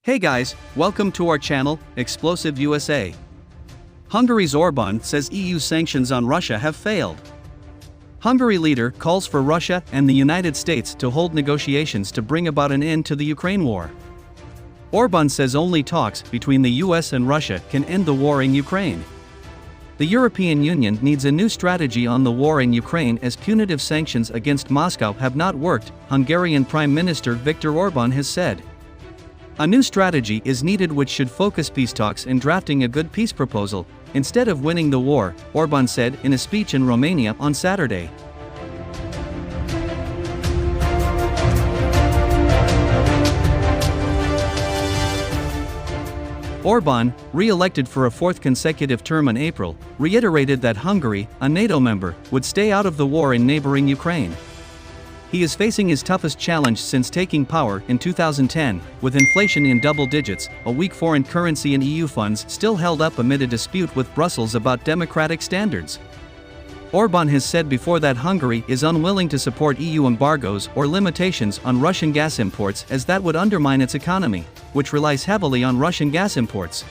Hey guys, welcome to our channel, Explosive USA. Hungary's Orban says EU sanctions on Russia have failed. Hungary leader calls for Russia and the United States to hold negotiations to bring about an end to the Ukraine war. Orban says only talks between the US and Russia can end the war in Ukraine. The European Union needs a new strategy on the war in Ukraine as punitive sanctions against Moscow have not worked, Hungarian Prime Minister Viktor Orban has said. A new strategy is needed which should focus peace talks in drafting a good peace proposal, instead of winning the war, Orban said in a speech in Romania on Saturday. Orban, re-elected for a fourth consecutive term in April, reiterated that Hungary, a NATO member, would stay out of the war in neighboring Ukraine. He is facing his toughest challenge since taking power in 2010, with inflation in double digits, a weak foreign currency and EU funds still held up amid a dispute with Brussels about democratic standards. Orban has said before that Hungary is unwilling to support EU embargoes or limitations on Russian gas imports as that would undermine its economy, which relies heavily on Russian gas imports.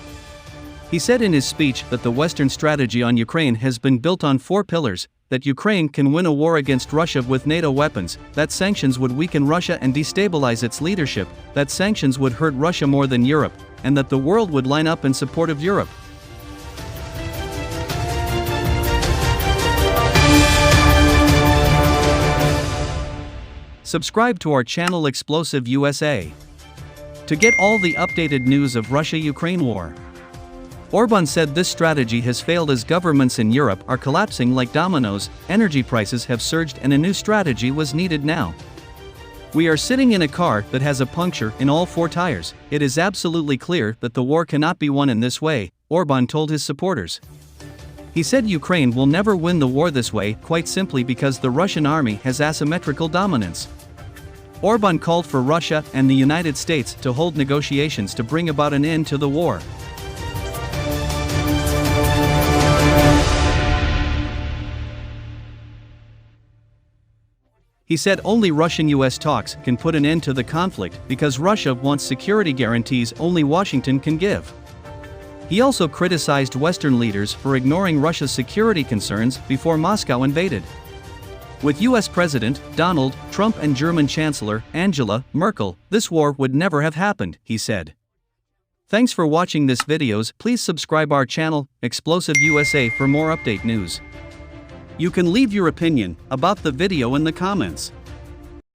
He said in his speech that the Western strategy on Ukraine has been built on four pillars: that Ukraine can win a war against Russia with NATO weapons, that sanctions would weaken Russia and destabilize its leadership, that sanctions would hurt Russia more than Europe, and that the world would line up in support of Europe. Subscribe to our channel Explosive USA to get all the updated news of Russia-Ukraine war. Orban said this strategy has failed as governments in Europe are collapsing like dominoes, energy prices have surged and a new strategy was needed now. We are sitting in a car that has a puncture in all four tires. It is absolutely clear that the war cannot be won in this way, Orban told his supporters. He said Ukraine will never win the war this way, quite simply because the Russian army has asymmetrical dominance. Orban called for Russia and the United States to hold negotiations to bring about an end to the war. He said only Russian-US talks can put an end to the conflict because Russia wants security guarantees only Washington can give. He also criticized Western leaders for ignoring Russia's security concerns before Moscow invaded. With US President Donald Trump and German Chancellor Angela Merkel, this war would never have happened, he said. Thanks for watching this videos. Please subscribe our channel, Explosive USA, for more update news. You can leave your opinion about the video in the comments.